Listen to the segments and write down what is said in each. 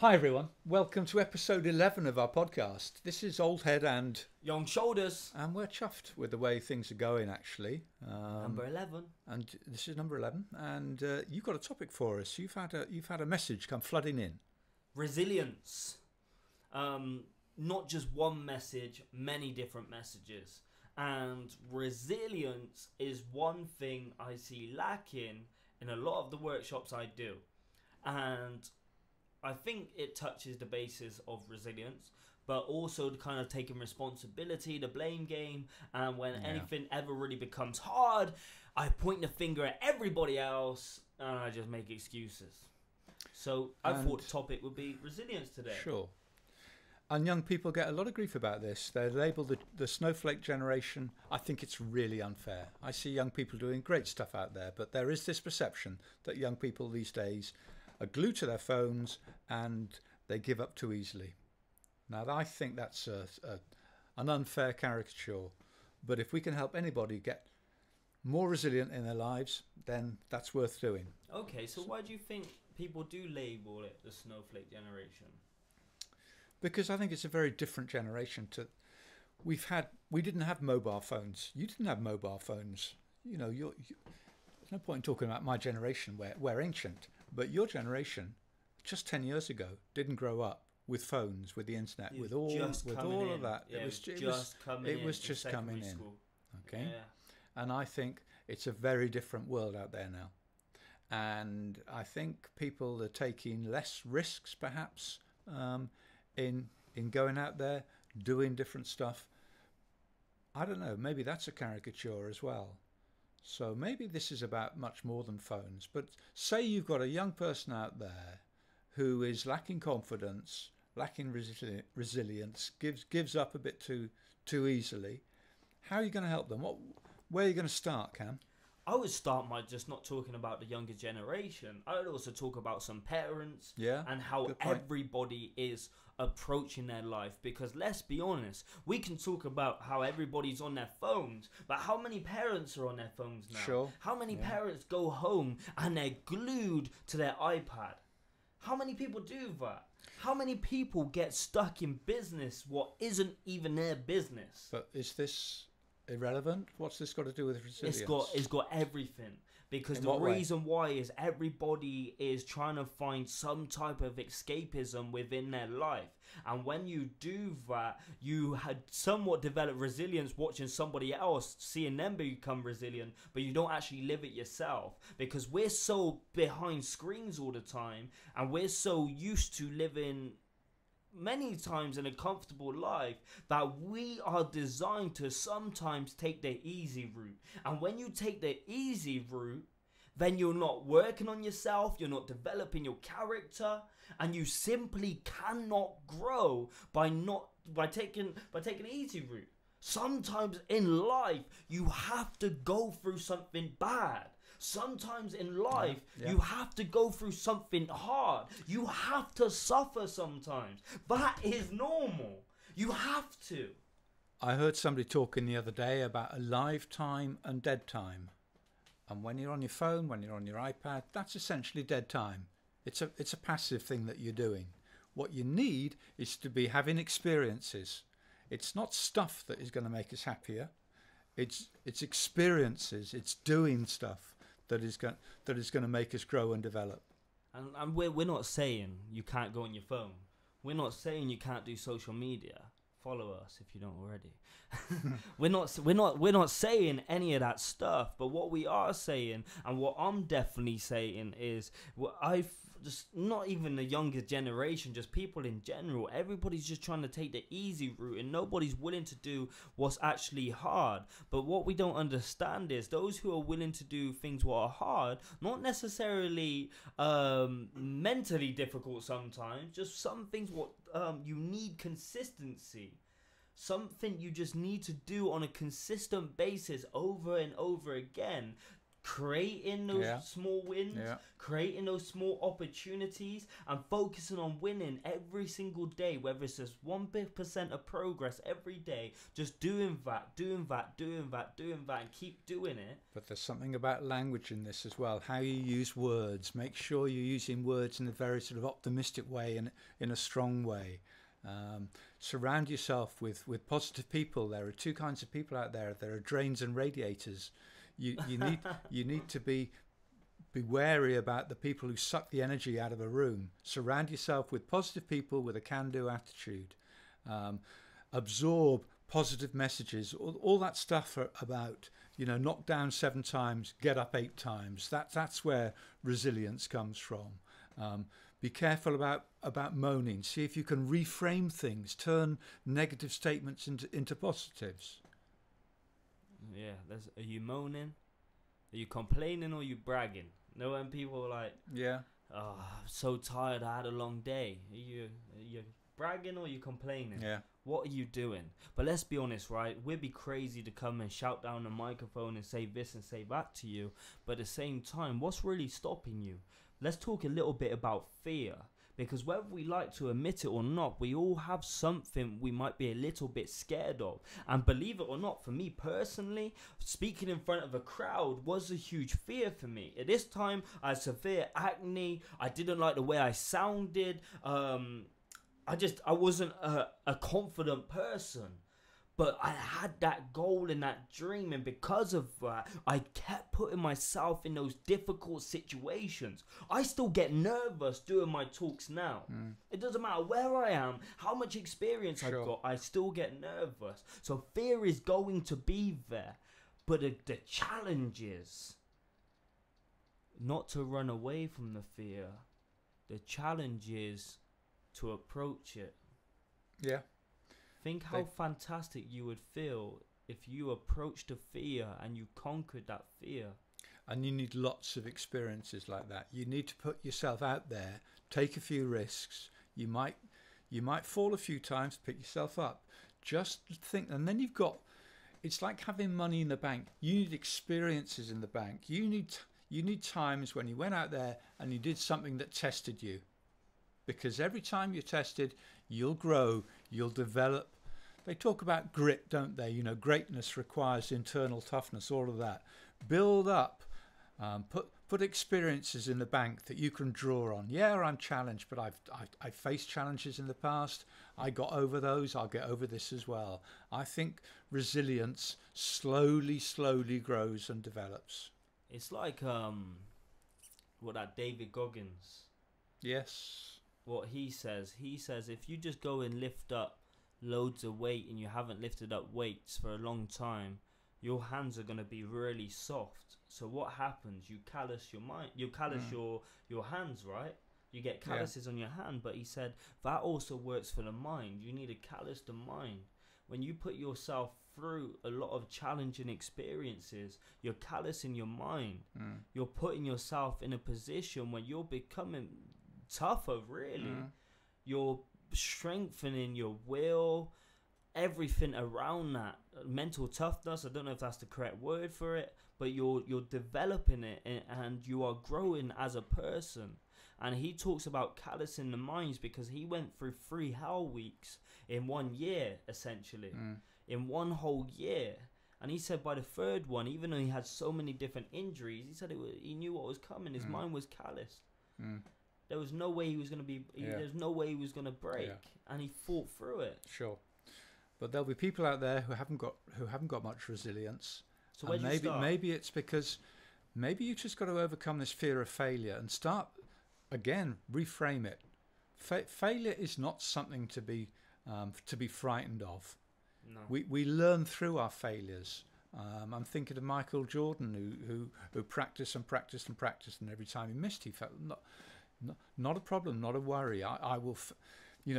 Hi everyone, welcome to episode 11 of our podcast. This is Old Head and Shoulders. And we're chuffed with the way things are going actually. Number 11. And this is number 11 and you've got a topic for us. You've had a message come flooding in. Resilience. Not just one message, many different messages. And resilience is one thing I see lacking in a lot of the workshops I do. And I think it touches the basis of resilience, but also the kind of taking responsibility, the blame game. And when anything ever really becomes hard, I point the finger at everybody else and I just make excuses. So I thought the topic would be resilience today. Sure. And young people get a lot of grief about this. They're labelled the snowflake generation. I think it's really unfair. I see young people doing great stuff out there, but there is this perception that young people these days are glued to their phones and they give up too easily. Now, I think that's an unfair caricature, but if we can help anybody get more resilient in their lives, then that's worth doing. Okay, so why do you think people do label it the snowflake generation? Because I think it's a very different generation to we didn't have mobile phones. You didn't have mobile phones. You know, there's no point in talking about my generation. We're ancient, but your generation, just 10 years ago, didn't grow up with phones, with the internet, with all of that. Yeah, it was just coming in. Okay, and I think it's a very different world out there now, and I think people are taking less risks, perhaps. In going out there, doing different stuff. I don't know, maybe that's a caricature as well. So maybe this is about much more than phones. But say you've got a young person out there who is lacking confidence, lacking resilience, gives up a bit too easily. How are you going to help them? Where are you going to start, Cam? I would start by just not talking about the younger generation. I would also talk about some parents and how everybody is approaching their life. Because let's be honest, we can talk about how everybody's on their phones, but how many parents are on their phones now? Sure. How many parents go home and they're glued to their iPad? How many people do that? How many people get stuck in business what isn't even their business? But is this irrelevant? What's this got to do with resilience? It's got everything, because the reason why is everybody is trying to find some type of escapism within their life, and when you do that, you had somewhat developed resilience watching somebody else, seeing them become resilient, but you don't actually live it yourself, because we're so behind screens all the time and we're so used to living many times in a comfortable life that we are designed to sometimes take the easy route. And when you take the easy route, then you're not working on yourself, you're not developing your character, and you simply cannot grow by taking the easy route. Sometimes in life you have to go through something bad. Sometimes in life, you have to go through something hard. You have to suffer sometimes. That is normal. You have to. I heard somebody talking the other day about a live time and dead time. And when you're on your phone, when you're on your iPad, that's essentially dead time. It's a passive thing that you're doing. What you need is to be having experiences. It's not stuff that is going to make us happier. It's experiences. It's doing stuff that is going to make us grow and develop. And we're not saying you can't go on your phone. We're not saying you can't do social media. Follow us if you don't already. We're not saying any of that stuff. But what we are saying, and what I'm definitely saying, is just not even the younger generation, just people in general. Everybody's just trying to take the easy route, and nobody's willing to do what's actually hard. But what we don't understand is those who are willing to do things what are hard, not necessarily mentally difficult sometimes, just some things what you need consistency. Something you just need to do on a consistent basis over and over again. creating those small wins, creating those small opportunities, and focusing on winning every single day, whether it's just 1% of progress every day, just doing that, and keep doing it. But there's something about language in this as well, how you use words. Make sure you're using words in a very sort of optimistic way and in a strong way. Surround yourself with positive people. There are two kinds of people out there. There are drains and radiators. You need to be wary about the people who suck the energy out of a room. Surround yourself with positive people with a can-do attitude. Absorb positive messages. All that stuff about, knock down 7 times, get up 8 times. That's where resilience comes from. Be careful about moaning. See if you can reframe things. Turn negative statements into positives. Yeah, are you moaning? Are you complaining or are you bragging? When people are like, oh, I'm so tired, I had a long day. Are you bragging or are you complaining? Yeah. What are you doing? But let's be honest, right? We'd be crazy to come and shout down the microphone and say this and say that to you. But at the same time, what's really stopping you? Let's talk a little bit about fear. Because whether we like to admit it or not, we all have something we might be a little bit scared of. And believe it or not, for me personally, speaking in front of a crowd was a huge fear for me. At this time, I had severe acne. I didn't like the way I sounded. I wasn't a confident person. But I had that goal and that dream, and because of that, I kept putting myself in those difficult situations. I still get nervous doing my talks now. It doesn't matter where I am, how much experience I've got, I still get nervous. So fear is going to be there. But the challenge is not to run away from the fear. The challenge is to approach it. Yeah. Think how fantastic you would feel if you approached a fear and you conquered that fear. And you need lots of experiences like that. You need to put yourself out there, take a few risks. You might fall a few times, pick yourself up. Just think, and then it's like having money in the bank. You need experiences in the bank. You need times when you went out there and you did something that tested you. Because every time you're tested, you'll grow, you'll develop. They talk about grit, don't they? Greatness requires internal toughness, all of that. Build up, put experiences in the bank that you can draw on. Yeah, I'm challenged, but I've faced challenges in the past. I got over those. I'll get over this as well. I think resilience slowly grows and develops. It's like that David Goggins. Yes. What he says if you just go and lift up loads of weight and you haven't lifted up weights for a long time, your hands are going to be really soft. So what happens? You callous your mind. You callous your hands, right? You get calluses on your hand. But he said that also works for the mind. You need a calloused mind. When you put yourself through a lot of challenging experiences, you're callousing your mind. You're putting yourself in a position where you're becoming tougher, really. You're strengthening your will, everything around that. Mental toughness, I don't know if that's the correct word for it, but you're developing it and you are growing as a person. And he talks about callousing the minds because he went through 3 hell weeks in 1 year, essentially. In 1 whole year. And he said by the 3rd one, even though he had so many different injuries, he said he knew what was coming. His mind was calloused. There was no way he was going to be. There's no way he was going to break, and he fought through it. Sure, but there'll be people out there who haven't got much resilience. So where do you start? Maybe it's because you just got to overcome this fear of failure and start again. Reframe it. Failure is not something to be frightened of. No. We learn through our failures. I'm thinking of Michael Jordan who practiced and practiced and practiced, and every time he missed, he felt not a problem, not a worry. I will,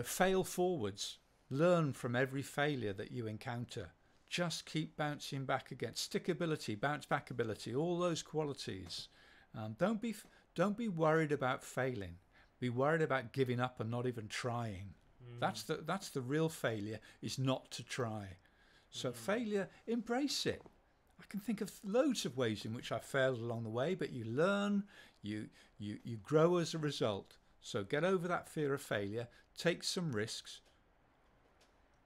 fail forwards. Learn from every failure that you encounter. Just keep bouncing back again. Stickability, bounce back ability, all those qualities. Don't be worried about failing. Be worried about giving up and not even trying. That's the real failure, is not to try. So failure, embrace it. I can think of loads of ways in which I failed along the way, but you learn, you grow as a result. So get over that fear of failure, take some risks.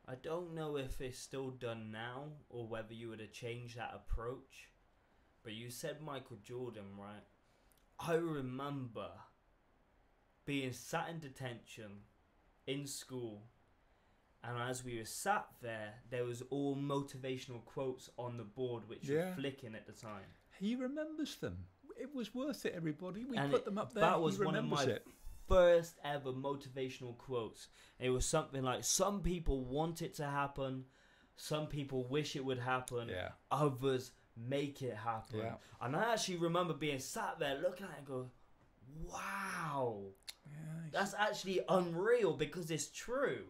I don't know if it's still done now or whether you would have changed that approach, but you said Michael Jordan, right? I remember being sat in detention in school, and as we were sat there was all motivational quotes on the board which were flicking at the time. He remembers them. It was worth it, everybody. We put them up there. That was one of my first ever motivational quotes. It was something like, some people want it to happen, some people wish it would happen, others make it happen. And I actually remember being sat there looking at it and go, wow, that's actually unreal, because it's true.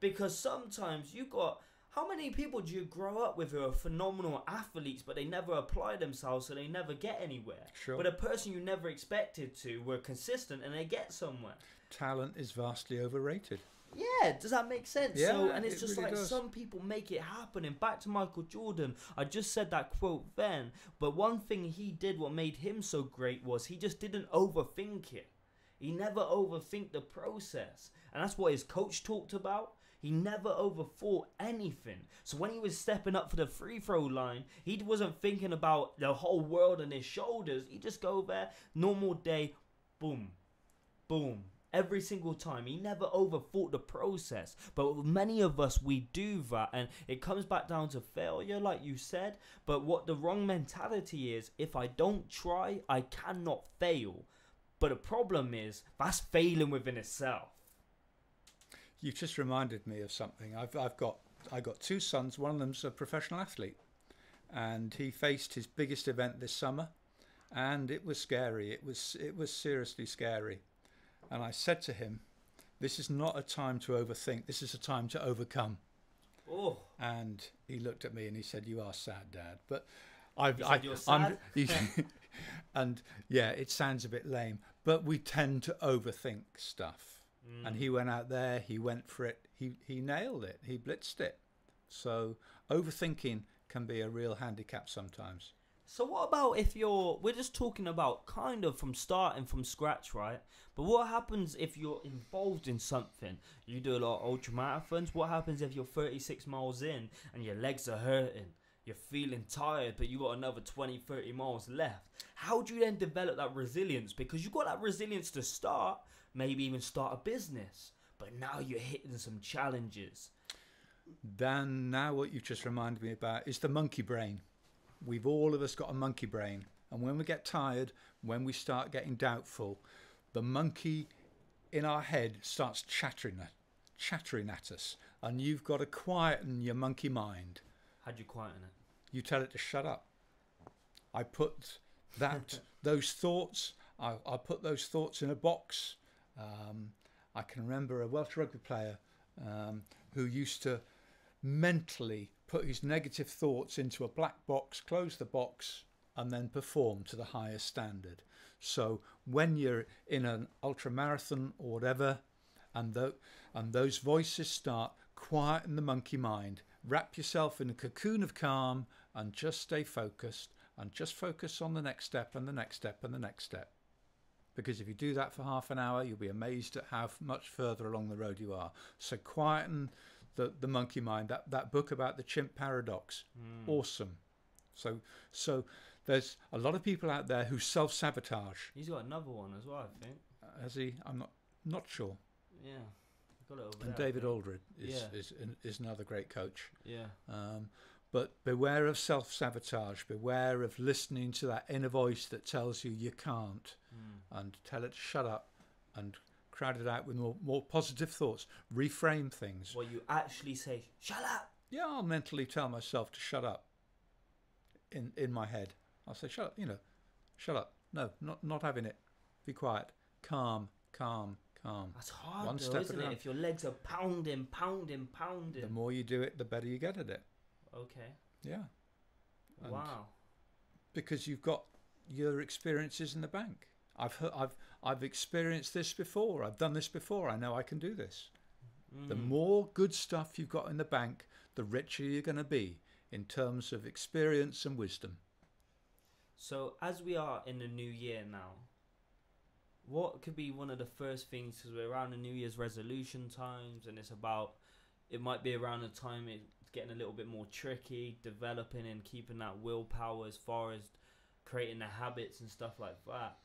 Because sometimes you got, how many people do you grow up with who are phenomenal athletes, but they never apply themselves, so they never get anywhere? Sure. But a person you never expected to were consistent and they get somewhere. Talent is vastly overrated. Yeah, does that make sense? Yeah, so, and it's just really like does. Some people make it happen. And back to Michael Jordan, I just said that quote then, but one thing he did, what made him so great, was he just didn't overthink it. He never overthink the process. And that's what his coach talked about. He never overthought anything. So when he was stepping up for the free throw line, he wasn't thinking about the whole world on his shoulders. He just go there, normal day, boom, boom. Every single time. He never overthought the process. But many of us, we do that. And it comes back down to failure, like you said. But what the wrong mentality is, if I don't try, I cannot fail. But the problem is, that's failing within itself. You've just reminded me of something. I got two sons. One of them's a professional athlete, and he faced his biggest event this summer, and it was scary. It was seriously scary. And I said to him, "This is not a time to overthink. This is a time to overcome." Oh. And he looked at me and he said, "You are sad, Dad." But you're sad? And yeah, it sounds a bit lame, but we tend to overthink stuff. And he went out there, he went for it, he nailed it, he blitzed it. So overthinking can be a real handicap sometimes. So what about if we're just talking about kind of from starting from scratch, right? But what happens if you're involved in something? You do a lot of ultra marathons. What happens if you're 36 miles in and your legs are hurting? You're feeling tired, but you got another 20, 30 miles left. How do you then develop that resilience? Because you got that resilience to start, maybe even start a business. But now you're hitting some challenges. Dan, now what you've just reminded me about is the monkey brain. We've all of us got a monkey brain. And when we get tired, when we start getting doubtful, the monkey in our head starts chattering at us. And you've got to quieten your monkey mind. How'd you quieten it? You tell it to shut up. I put those thoughts, I put those thoughts in a box. I can remember a Welsh rugby player who used to mentally put his negative thoughts into a black box, close the box, and then perform to the highest standard. So when you're in an ultra marathon or whatever, and those voices start, quieten the monkey mind. Wrap yourself in a cocoon of calm and just stay focused, and just focus on the next step and the next step and the next step. Because if you do that for half an hour, you'll be amazed at how much further along the road you are. So quieten the monkey mind. That book about the chimp paradox, awesome. So there's a lot of people out there who self-sabotage. He's got another one as well, I think. Has he? I'm not sure. Yeah. Got it over and there, David Aldred is another great coach. Yeah. But beware of self-sabotage. Beware of listening to that inner voice that tells you you can't, and tell it to shut up, and crowd it out with more positive thoughts. Reframe things. Well, you actually say, "Shut up." Yeah, I'll mentally tell myself to shut up. In my head, I'll say, "Shut up." Shut up. No, not having it. Be quiet. Calm. That's hard, though, isn't it? If your legs are pounding. The more you do it, the better you get at it. Okay. Yeah. And wow. Because you've got your experiences in the bank. I've experienced this before. I've done this before. I know I can do this. The more good stuff you've got in the bank, the richer you're going to be. in terms of experience and wisdom. So as we are in the new year now, what could be one of the first things, because we're around the New Year's resolution times, and it might be around the time it's getting a little bit more tricky, developing and keeping that willpower as far as creating the habits and stuff like that.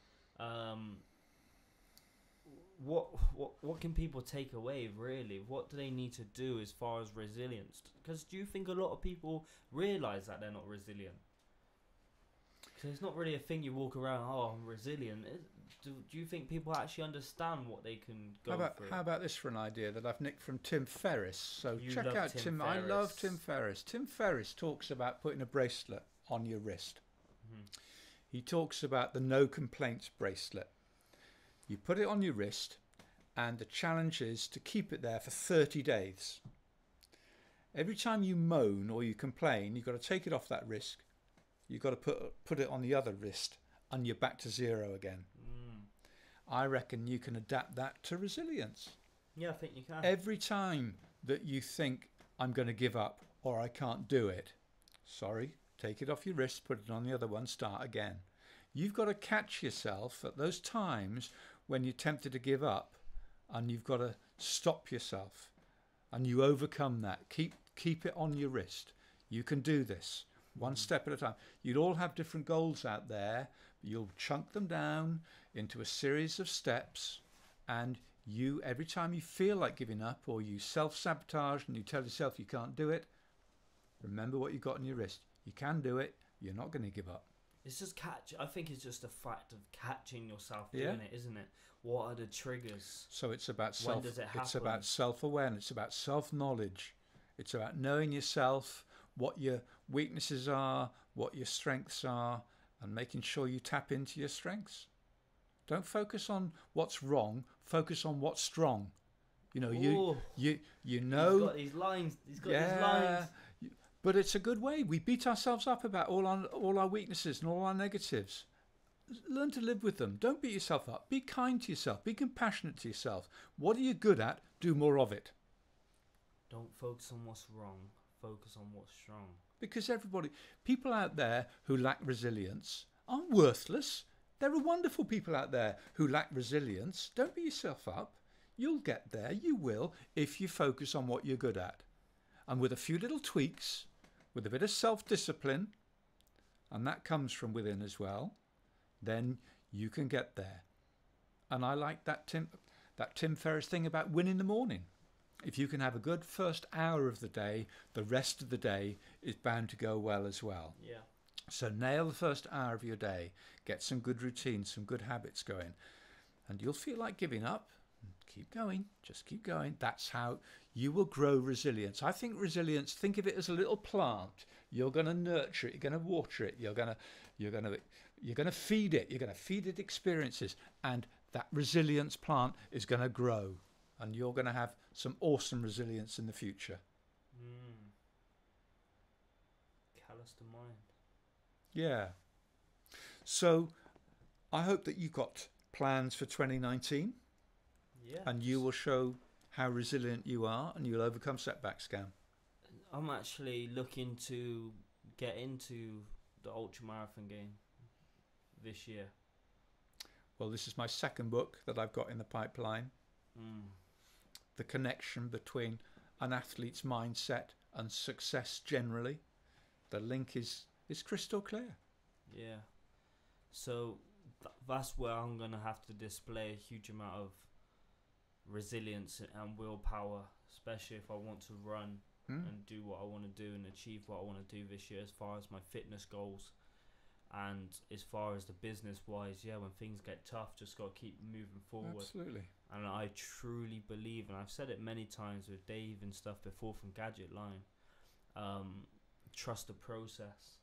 What can people take away, really? What do they need to do as far as resilience? Because do you think a lot of people realise that they're not resilient? Because it's not really a thing you walk around, oh, I'm resilient. Do you think people actually understand what they can go through? How about this for an idea that I've nicked from Tim Ferriss? So check out Tim. Ferriss. I love Tim Ferriss. Tim Ferriss talks about putting a bracelet on your wrist. Mm-hmm. He talks about the no complaints bracelet. You put it on your wrist, and the challenge is to keep it there for 30 days. Every time you moan or you complain, you've got to take it off that wrist. You've got to put it on the other wrist, and you're back to zero again. I reckon you can adapt that to resilience. Yeah, I think you can. Every time that you think, I'm going to give up or I can't do it, sorry, take it off your wrist, put it on the other one, start again. You've got to catch yourself at those times when you're tempted to give up, and you've got to stop yourself, and you overcome that. Keep it on your wrist. You can do this. One step at a time. You'd all have different goals out there. You'll chunk them down into a series of steps, and every time you feel like giving up or you self-sabotage and you tell yourself you can't do it, remember what you've got on your wrist. You can do it. You're not going to give up. It's just I think it's just a fact of catching yourself doing it, isn't it? What are the triggers? So it's about when does it happen? It's about self-awareness. It's about self-knowledge. It's about knowing yourself, what your weaknesses are, what your strengths are, and making sure you tap into your strengths. Don't focus on what's wrong. Focus on what's strong. You know, you know. He's got these lines. He's got these lines. But it's a good way. We beat ourselves up about all our weaknesses and all our negatives. Learn to live with them. Don't beat yourself up. Be kind to yourself. Be compassionate to yourself. What are you good at? Do more of it. Don't focus on what's wrong. Focus on what's strong. Because people out there who lack resilience aren't worthless. There are wonderful people out there who lack resilience. Don't beat yourself up. You'll get there. You will, if you focus on what you're good at. And with a few little tweaks, with a bit of self-discipline, and that comes from within as well, then you can get there. And I like that Tim Ferriss thing about winning the morning. If you can have a good first hour of the day, the rest of the day is bound to go well as well. Yeah. So nail the first hour of your day, get some good routines, some good habits going, and you'll feel like giving up. Keep going, just keep going. That's how you will grow resilience. I think resilience, think of it as a little plant. You're going to nurture it, you're going to water it, you're going to feed it, you're going to feed it experiences, and that resilience plant is going to grow, and you're going to have some awesome resilience in the future. Callus to mind. Yeah. So I hope that you've got plans for 2019. Yeah. And you will show how resilient you are, and you'll overcome setbacks, Cam. I'm actually looking to get into the ultra marathon game this year. Well, this is my second book that I've got in the pipeline. The connection between an athlete's mindset and success generally. The link is crystal clear. Yeah. So that's where I'm going to have to display a huge amount of resilience and willpower, especially if I want to run and do what I want to do and achieve what I want to do this year as far as my fitness goals. And as far as the business wise, when things get tough, just got to keep moving forward. Absolutely. And I truly believe, and I've said it many times with Dave and stuff before from Gadget Line, trust the process.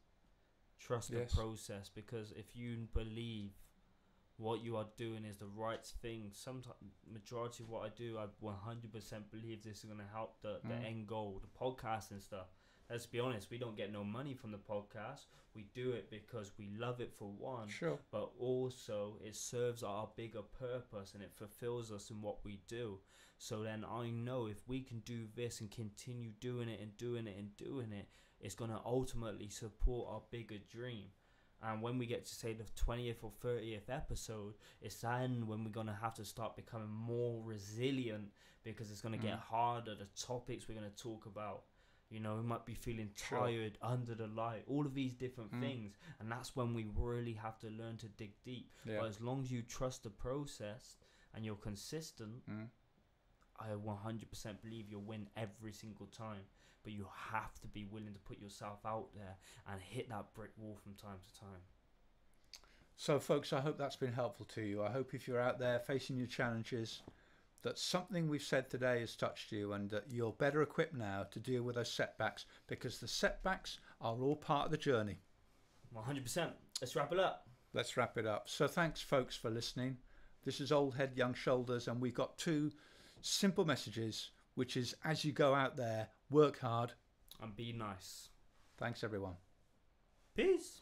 Trust the process, because if you believe what you are doing is the right thing, sometimes majority of what I do, I 100% believe this is going to help the end goal, the podcast and stuff. Let's be honest, we don't get no money from the podcast. We do it because we love it for one, sure, but also it serves our bigger purpose and it fulfills us in what we do. So then I know if we can do this and continue doing it and doing it and doing it, it's going to ultimately support our bigger dream. And when we get to, say, the 20th or 30th episode, it's then when we're going to have to start becoming more resilient, because it's going to get harder. The topics we're going to talk about, you know, we might be feeling tired under the light, all of these different things. And that's when we really have to learn to dig deep. But as long as you trust the process and you're consistent, I 100% believe you'll win every single time. But you have to be willing to put yourself out there and hit that brick wall from time to time. So, folks, I hope that's been helpful to you. I hope if you're out there facing your challenges, that something we've said today has touched you, and that you're better equipped now to deal with those setbacks, because the setbacks are all part of the journey. 100%. Let's wrap it up. Let's wrap it up. So thanks, folks, for listening. This is Old Head, Young Shoulders, and we've got 2 simple messages, which is, as you go out there, work hard and be nice. Thanks, everyone. Peace.